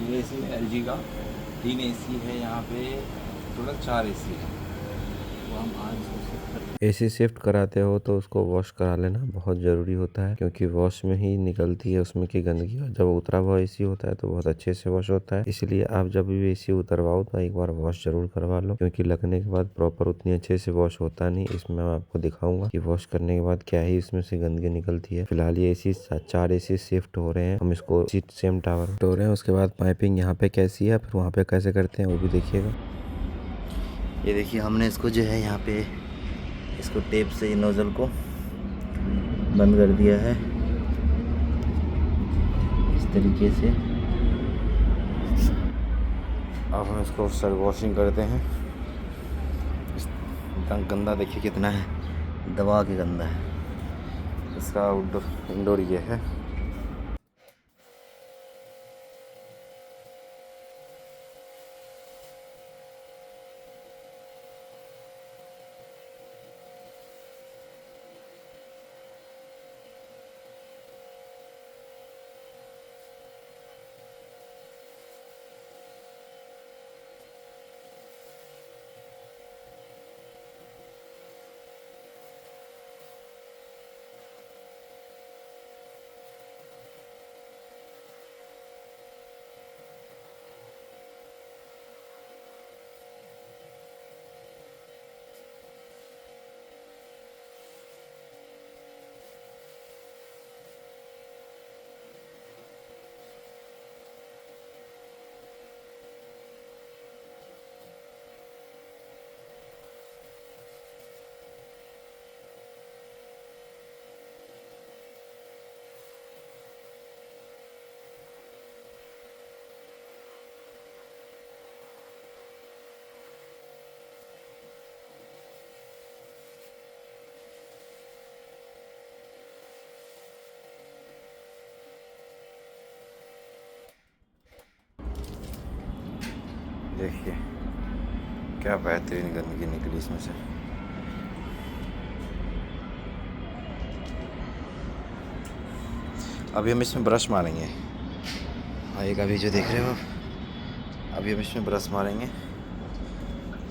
ये एसी है एलजी का, 3 एसी है यहाँ पे, टोटल 4 एसी है। तो हम आज एसी शिफ्ट कराते हो तो उसको वॉश करा लेना बहुत ज़रूरी होता है, क्योंकि वॉश में ही निकलती है उसमें की गंदगी, और जब उतरा हुआ एसी होता है तो बहुत अच्छे से वॉश होता है। इसलिए आप जब भी एसी उतरवाओ तो एक बार वॉश जरूर करवा लो, क्योंकि लगने के बाद प्रॉपर उतनी अच्छे से वॉश होता नहीं। इसमें मैं आपको दिखाऊंगा कि वॉश करने के बाद क्या ही इसमें से गंदगी निकलती है। फिलहाल ये एसी 4 एसी शिफ्ट हो रहे हैं, हम इसको सेम टावर हो रहे हैं। उसके बाद पाइपिंग यहाँ पे कैसी है, फिर वहाँ पे कैसे करते हैं वो भी देखिएगा। ये देखिए, हमने इसको जो है यहाँ पे इसको टेप से नोजल को बंद कर दिया है इस तरीके से। अब हम इसको सर वॉशिंग करते हैं। गंदा देखिए कितना है, दबा के गंदा है। इसका आउटडोर इंडोर ये है। देखिए क्या बेहतरीन गंदगी निकली इसमें से। अभी हम इसमें ब्रश मारेंगे। हाँ, एक अभी जो देख रहे हो आप, अभी हम इसमें ब्रश मारेंगे।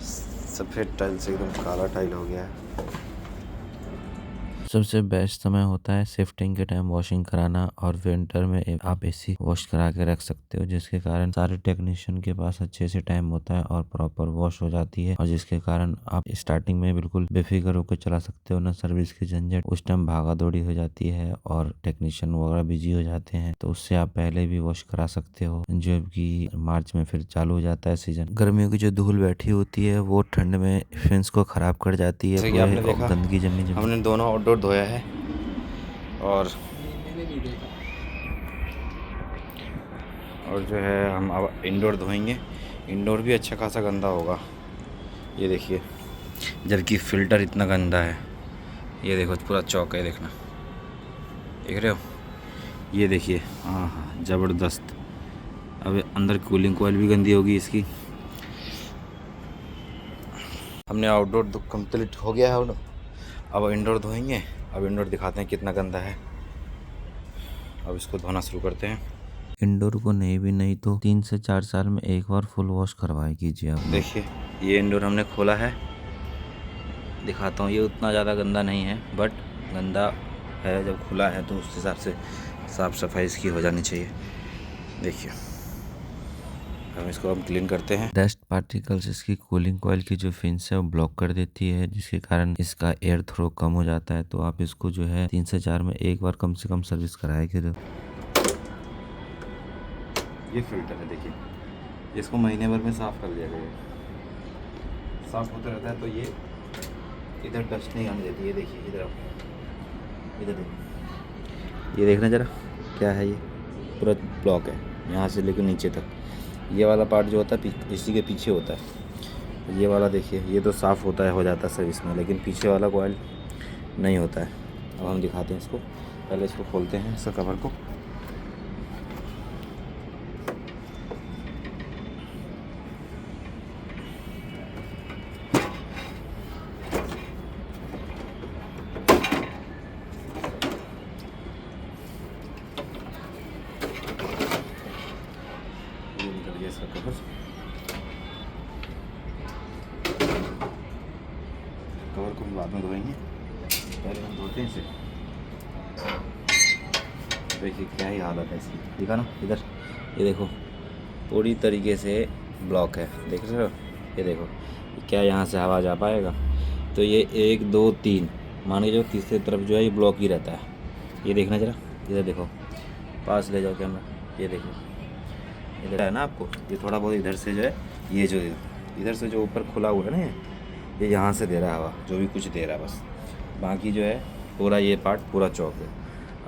सफ़ेद टाइल से एकदम काला टाइल हो गया है। सबसे बेस्ट समय होता है शिफ्टिंग के टाइम वॉशिंग कराना, और विंटर में आप एसी वॉश करा के रख सकते हो, जिसके कारण सारे टेक्नीशियन के पास अच्छे से टाइम होता है और प्रॉपर वॉश हो जाती है, और जिसके कारण आप स्टार्टिंग में बिल्कुल बेफिक्र होकर चला सकते हो। ना सर्विस की झंझट, उस टाइम भागा दौड़ी हो जाती है और टेक्नीशियन वगैरह बिजी हो जाते हैं, तो उससे आप पहले भी वॉश करा सकते हो। जो कि मार्च में फिर चालू हो जाता है सीजन। गर्मियों की जो धूल बैठी होती है वो ठंड में फिंस को खराब कर जाती है, जैसे कि आपने देखा, गंदगी जमी जमी। हमने दोनों आउटडोर धोया है और जो है हम अब इंडोर धोएंगे। इंडोर भी अच्छा खासा गंदा होगा। ये देखिए, जबकि फ़िल्टर इतना गंदा है। ये देखो पूरा चौक है, देखना, देख रहे हो? ये देखिए, हाँ हाँ ज़बरदस्त। अब अंदर कूलिंग कोयल भी गंदी होगी इसकी। हमने आउटडोर कंप्लीट हो गया है, अब इंडोर धोएंगे। अब इंडोर दिखाते हैं कितना गंदा है। अब इसको धोना शुरू करते हैं। इंडोर को नहीं भी नहीं तो 3 से 4 साल में एक बार फुल वॉश करवाए कीजिए आप। देखिए, ये इंडोर हमने खोला है, दिखाता हूँ। ये उतना ज़्यादा गंदा नहीं है, बट गंदा है। जब खुला है तो उस हिसाब से साफ़ सफाई इसकी हो जानी चाहिए। देखिए, हम इसको हम क्लीन करते हैं। डस्ट पार्टिकल्स इसकी कूलिंग कॉइल की जो फिन्स है वो ब्लॉक कर देती है, जिसके कारण इसका एयर थ्रो कम हो जाता है। तो आप इसको जो है 3 से 4 में एक बार कम से कम सर्विस कराए करो। ये फिल्टर है, देखिए, इसको महीने भर में साफ़ कर लिया गया। साफ़ होता रहता है तो ये इधर डस्ट नहीं आने देती है। देखिए इधर, इधर देखिए, ये देखना ज़रा क्या है। ये पूरा ब्लॉक है यहाँ से लेकर नीचे तक। ये वाला पार्ट जो होता है इसी के पीछे होता है। ये वाला देखिए, ये तो साफ़ होता है, हो जाता है सर्विस में, लेकिन पीछे वाला कॉइल नहीं होता है। अब हम दिखाते हैं इसको। पहले इसको खोलते हैं, इसका कवर को। ये निकल गया इसका कवर। कवर को हम बाद में धोएंगे, पहले हम धोते हैं इसे। देखिए क्या ही हालत है इसकी, दिखा ना इधर, ये देखो पूरी तरीके से ब्लॉक है, देख रहे हो। ये देखो क्या यहाँ से हवा जा पाएगा। तो ये 1 2 3 मान के जो तीसरे तरफ जो है ये ब्लॉक ही रहता है। ये देखना जरा, इधर देखो, पास ले जाओ कैमरा, ये देखो इधर है ना आपको, ये थोड़ा बहुत इधर से जो है, ये जो इधर से जो ऊपर खुला हुआ है ना, ये यहाँ से दे रहा है हवा, जो भी कुछ दे रहा है बस। बाकी जो है पूरा ये पार्ट पूरा चौक है।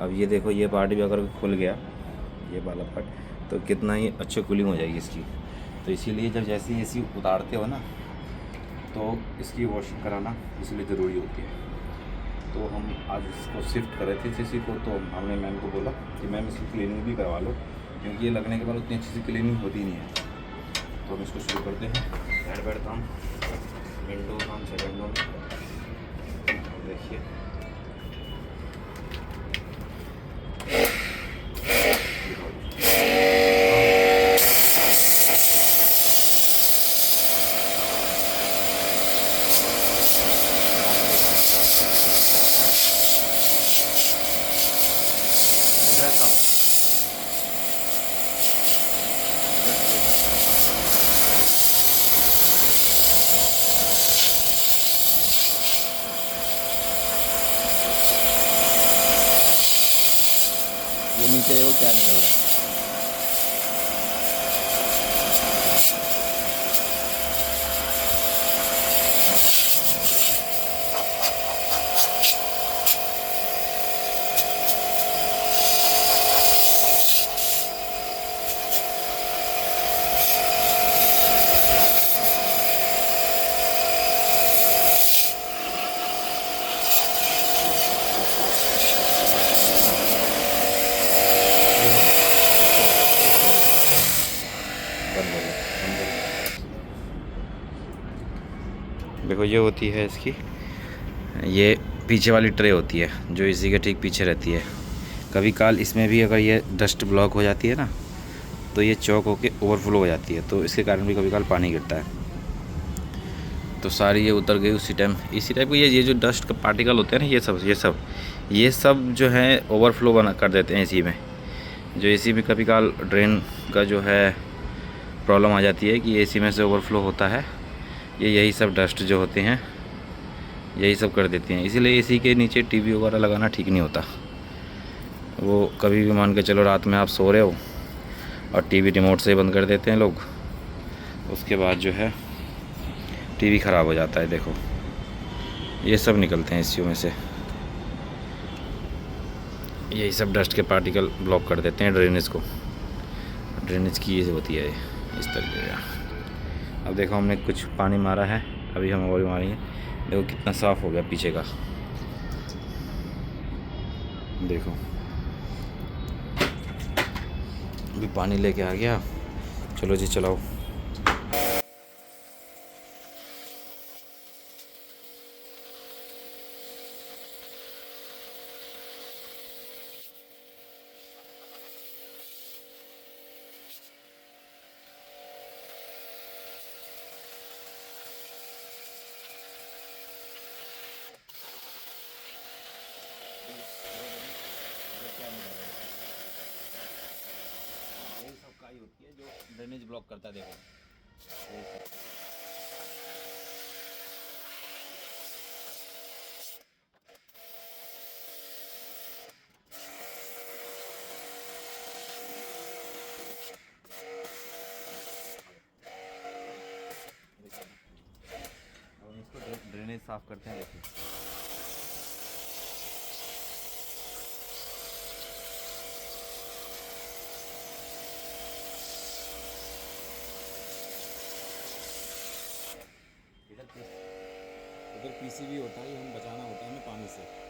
अब ये देखो ये पार्ट भी अगर खुल गया, ये वाला पार्ट, तो कितना ही अच्छी कूलिंग हो जाएगी इसकी। तो इसीलिए जब जैसे ही एसी उतारते हो ना, तो इसकी वॉशिंग कराना इसलिए ज़रूरी होती है। तो हम आज इसको शिफ्ट कर रहे थे एसी को, तो हमने मैम को बोला कि मैम इसकी क्लीनिंग भी करवा लो, क्योंकि ये लगने के बाद उतनी अच्छी सी क्लीनिंग होती नहीं है। तो हम इसको शुरू करते हैं। हेड बेड काम, विंडो काम, सेकंड में देखिए ये नीचे देखो क्या निकल रहा है। देखो ये होती है इसकी, ये पीछे वाली ट्रे होती है जो इसी के ठीक पीछे रहती है। कभी काल इसमें भी अगर ये डस्ट ब्लॉक हो जाती है ना, तो ये चौक होके ओवरफ्लो हो जाती है, तो इसके कारण भी कभी काल पानी गिरता है। तो सारी ये उतर गई उसी टाइम। इसी टाइप को ये जो डस्ट का पार्टिकल होते हैं ना, ये सब जो है ओवरफ्लो बना कर देते हैं एसी में। जो एसी में कभी काल ड्रेन का जो है प्रॉब्लम आ जाती है कि एसी में से ओवरफ्लो होता है, ये यही सब डस्ट जो होते हैं यही सब कर देती हैं। इसीलिए एसी के नीचे टीवी वगैरह लगाना ठीक नहीं होता। वो कभी भी मान के चलो रात में आप सो रहे हो और टीवी रिमोट से बंद कर देते हैं लोग, उसके बाद जो है टीवी ख़राब हो जाता है। देखो ये सब निकलते हैं एसीओ में से, यही सब डस्ट के पार्टिकल ब्लॉक कर देते हैं ड्रेनेज को। ड्रेनेज की ये होती है इस तरीके का। अब देखो हमने कुछ पानी मारा है, अभी हम और मारेंगे। देखो कितना साफ़ हो गया पीछे का, देखो अभी पानी लेके आ गया। चलो जी चलाओ। होती है जो ड्रेनेज ब्लॉक करता है। देखो अब इसको ड्रेनेज साफ करते हैं। देखिए इधर पीसीबी होता है, ये हम बचाना होता है हमें पानी से।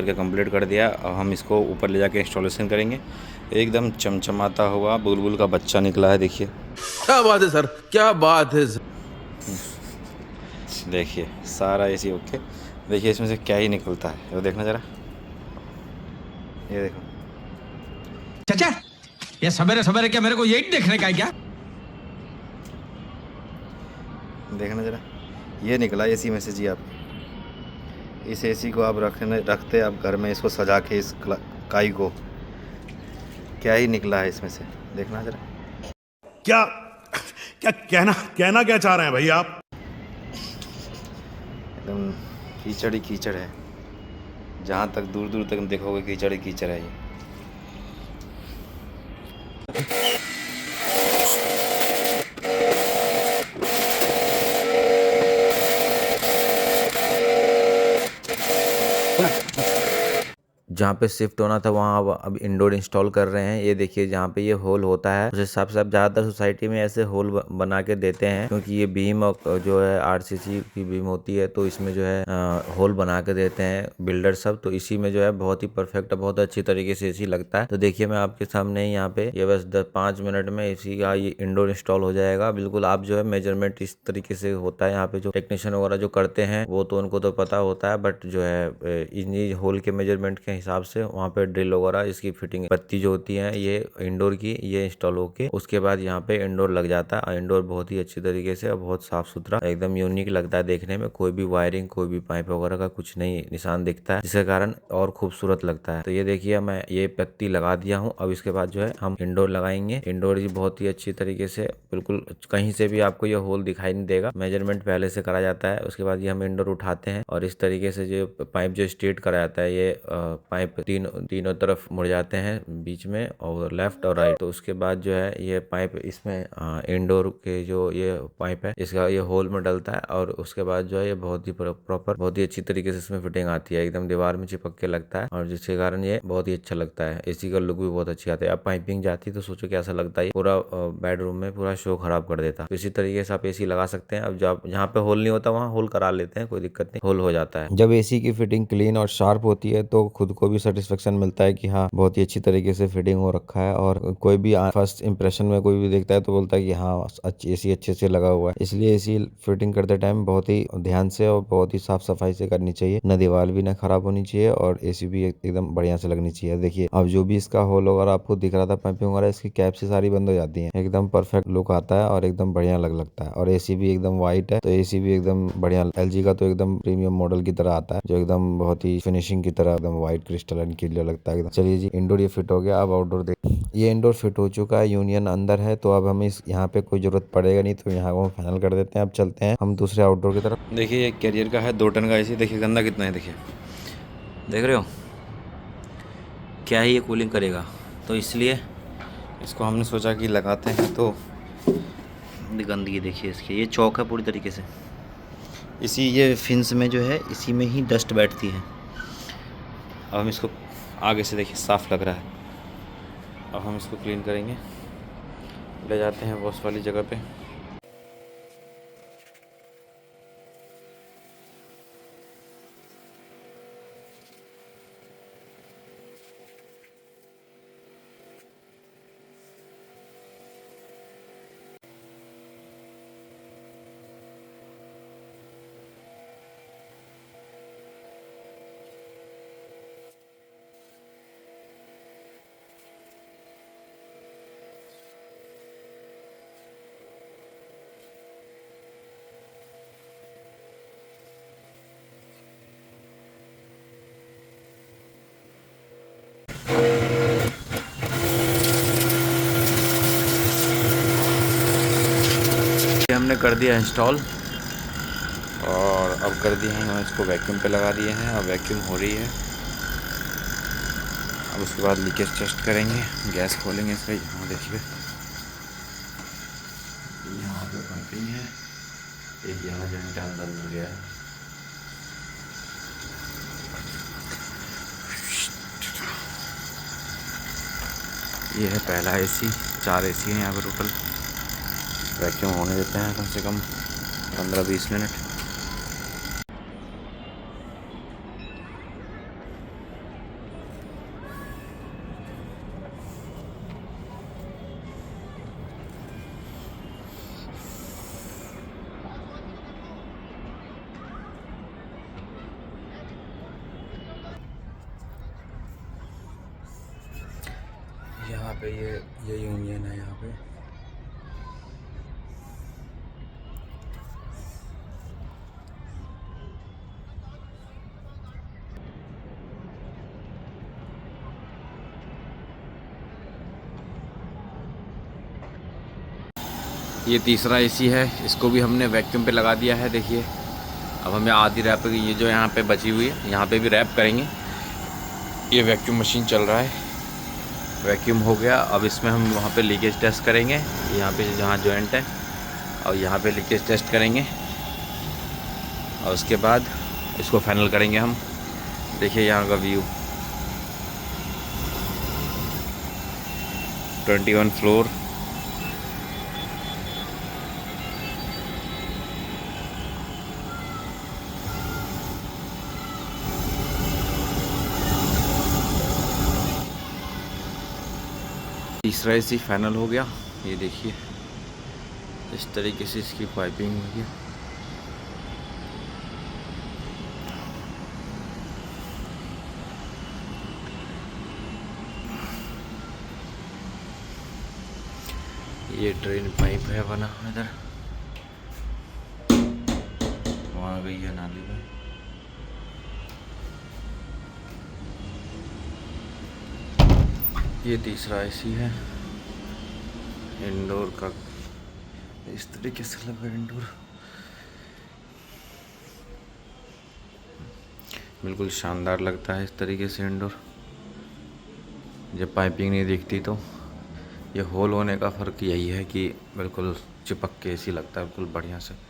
करके कंप्लीट कर दिया। अब हम इसको ऊपर ले जाके इंस्टॉलेशन करेंगे। एकदम चमचमाता हुआ बुलबुल का बच्चा निकला है, देखिए। क्या बात है सर, क्या बात है सर। देखिए सारा एसी ओके। देखिए इसमें से क्या ही निकलता है, वो देखना ज़रा, ये देखो। चाचा ये सवेरे सवेरे क्या मेरे को यही देखने का है क्या? देखना ज़रा, ये निकला एसी में से जी। आप इस एसी को आप रखते आप घर में, इसको सजा के इस काई को, क्या ही निकला है इसमें से, देखना ज़रा। क्या क्या कहना क्या चाह रहे हैं भाई आप? एकदम कीचड़ ही कीचड़ है, जहाँ तक दूर दूर तक देखोगे कीचड़ ही कीचड़ है ये। जहाँ पे शिफ्ट होना था वहाँ अब इंडोर इंस्टॉल कर रहे हैं। ये देखिए जहाँ पे ये होल होता है, उस हिसाब से अब ज़्यादातर सोसाइटी में ऐसे होल बना के देते हैं, क्योंकि ये बीम जो है आरसीसी की बीम होती है, तो इसमें जो है होल बना के देते हैं बिल्डर सब। तो इसी में जो है बहुत ही परफेक्ट, बहुत अच्छी तरीके से एसी लगता है। तो देखिए मैं आपके सामने यहाँ पे ये बस 5 मिनट में एसी का ये इंडोर इंस्टॉल हो जाएगा। बिल्कुल आप जो है मेजरमेंट इस तरीके से होता है। यहाँ पे जो टेक्नीशियन वगैरह जो करते हैं वो तो उनको तो पता होता है, बट जो है इन होल के मेजरमेंट के हिसाब से वहाँ पे ड्रिल वगैरह इसकी फिटिंग पत्ती जो होती है ये इंडोर की, ये इंस्टॉल होके उसके बाद यहाँ पे इंडोर लग जाता है। और इंडोर बहुत ही अच्छी तरीके से और बहुत साफ सुथरा एकदम यूनिक लगता है देखने में। कोई भी वायरिंग, कोई भी पाइप वगैरह का कुछ नहीं निशान दिखता है, जिसके कारण और खूबसूरत लगता है। तो ये देखिए मैं ये पत्ती लगा दिया हूँ। अब इसके बाद जो है हम इंडोर लगाएंगे। इंडोर ही बहुत ही अच्छी तरीके से, बिल्कुल कहीं से भी आपको ये होल दिखाई नहीं देगा। मेजरमेंट पहले से करा जाता है, उसके बाद ये हम इंडोर उठाते हैं और इस तरीके से जो पाइप जो स्ट्रेट करा जाता है, ये पाइप तीनों तरफ मुड़ जाते हैं, बीच में और लेफ्ट और राइट। तो उसके बाद जो है ये पाइप इसमें इंडोर के जो ये पाइप है इसका ये होल में डलता है और उसके बाद जो है ये बहुत ही प्रॉपर, बहुत ही अच्छी तरीके से इसमें फिटिंग आती है, एकदम दीवार में चिपक के लगता है और जिसके कारण ये बहुत ही अच्छा लगता है। एसी का लुक भी बहुत अच्छी आता है। अब पाइपिंग जाती तो सोचो कैसा लगता है, पूरा बेडरूम में पूरा शो खराब कर देता। तो इसी तरीके से आप एसी लगा सकते हैं। अब जब जहाँ पे होल नहीं होता वहाँ होल करा लेते हैं, कोई दिक्कत नहीं, होल हो जाता है। जब एसी की फिटिंग क्लीन और शार्प होती है तो खुद को भी सेटिस्फेक्शन मिलता है कि हाँ बहुत ही अच्छी तरीके से फिटिंग हो रखा है। और कोई भी फर्स्ट इंप्रेशन में कोई भी देखता है तो बोलता है कि हाँ एसी अच्छे से लगा हुआ है। इसलिए एसी फिटिंग करते टाइम बहुत ही ध्यान से और बहुत ही साफ सफाई से करनी चाहिए। न दीवार भी ना खराब होनी चाहिए और एसी भी एकदम बढ़िया से लगनी चाहिए। देखिए अब जो भी इसका होल वगैरह आपको दिख रहा था, पाइपिंग वगैरह, इसकी कैप से सारी बंद हो जाती है। एकदम परफेक्ट लुक आता है और एकदम बढ़िया लगता है। और एसी भी एकदम व्हाइट है, तो एसी भी एकदम बढ़िया। एलजी का तो एकदम प्रीमियम मॉडल की तरह आता है, जो एकदम बहुत ही फिनिशिंग की तरह एकदम व्हाइट क्रिस्टलाइन क्लियर लगता है। चलिए जी, इंडोर ये फिट हो गया। अब आउटडोर देख, ये इंडोर फिट हो चुका है, यूनियन अंदर है। तो अब हमें इस यहाँ पे कोई जरूरत पड़ेगा नहीं, तो यहाँ को हम फाइनल कर देते हैं। अब चलते हैं हम दूसरे आउटडोर की तरफ। देखिए ये कैरियर का है 2 टन का एसी। देखिए गंदा कितना है, देखिए, देख रहे हो क्या ही ये कूलिंग करेगा। तो इसलिए इसको हमने सोचा कि लगाते हैं। तो गंदगी देखिए इसकी, ये चौक है पूरी तरीके से। इसी ये फिंस में जो है इसी में ही डस्ट बैठती है। अब हम इसको आगे से देखिए साफ़ लग रहा है। अब हम इसको क्लीन करेंगे, ले जाते हैं वॉश वाली जगह पे। हमने कर दिया इंस्टॉल और अब कर दिए हैं हम इसको वैक्यूम पे लगा दिए हैं। अब वैक्यूम हो रही है। अब उसके बाद लीकेज टेस्ट करेंगे, गैस खोलेंगे इसका। यहाँ देखिए यहाँ पे पाइपिंग है, एक यहाँ जॉइंट अंदर गया है। ये है पहला एसी। 4 एसी हैं यहाँ पर टोटल। वैक्यूम होने देते हैं कम से कम 15-20 मिनट। यहाँ पे ये यूनियन है यहाँ पे। ये तीसरा एसी है, इसको भी हमने वैक्यूम पे लगा दिया है। देखिए अब हमें आधी रैप, ये जो यहाँ पे बची हुई है यहाँ पे भी रैप करेंगे। ये वैक्यूम मशीन चल रहा है, वैक्यूम हो गया। अब इसमें हम वहाँ पे लीकेज टेस्ट करेंगे, यहाँ पे जहाँ जॉइंट है, और यहाँ पे लीकेज टेस्ट करेंगे और उसके बाद इसको फाइनल करेंगे हम। देखिए यहाँ का व्यू, 21 फ्लोर। तीसरा एसी फाइनल हो गया। ये देखिए इस तरीके से इसकी पाइपिंग हुई है। ये ड्रेन पाइप है बना इधर, वहाँ गई है नाली में। ये तीसरा एसी है इंडोर का, इस तरीके से लगा इंडोर, बिल्कुल शानदार लगता है इस तरीके से इंडोर। जब पाइपिंग नहीं दिखती तो ये होल होने का फ़र्क यही है कि बिल्कुल चिपक के एसी लगता है बिल्कुल बढ़िया से।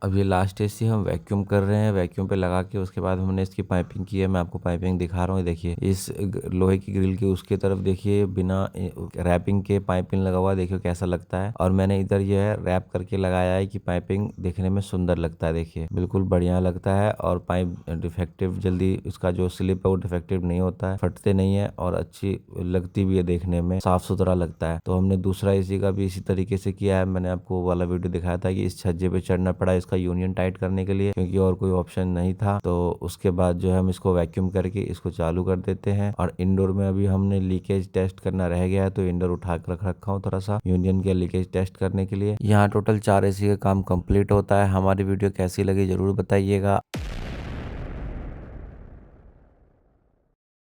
अब ये लास्ट एसी हम वैक्यूम कर रहे हैं, वैक्यूम पे लगा के उसके बाद हमने इसकी पाइपिंग की है। मैं आपको पाइपिंग दिखा रहा हूँ। देखिए इस लोहे की ग्रिल के उसके तरफ देखिए बिना रैपिंग के पाइपिंग लगा हुआ, देखिए कैसा लगता है। और मैंने इधर ये है रैप करके लगाया है कि पाइपिंग देखने में सुंदर लगता है। देखिए बिल्कुल बढ़िया लगता है और पाइप डिफेक्टिव जल्दी, उसका जो स्लिप है वो डिफेक्टिव नहीं होता है, फटते नहीं है और अच्छी लगती भी है, देखने में साफ सुथरा लगता है। तो हमने दूसरा एसी का भी इसी तरीके से किया है। मैंने आपको वाला वीडियो दिखाया था कि इस छज्जे पे चढ़ना पड़ा इसका यूनियन टाइट करने के लिए, क्योंकि और कोई ऑप्शन नहीं था। तो उसके बाद जो है हम इसको वैक्यूम करके इसको चालू कर देते हैं। और इंडोर में अभी हमने लीकेज टेस्ट करना रह गया है, तो इंडोर उठा कर रख रखा हूँ थोड़ा सा यूनियन के लीकेज टेस्ट करने के लिए। यहाँ टोटल 4 एसी का काम कंप्लीट होता है। हमारी वीडियो कैसी लगी जरूर बताइएगा।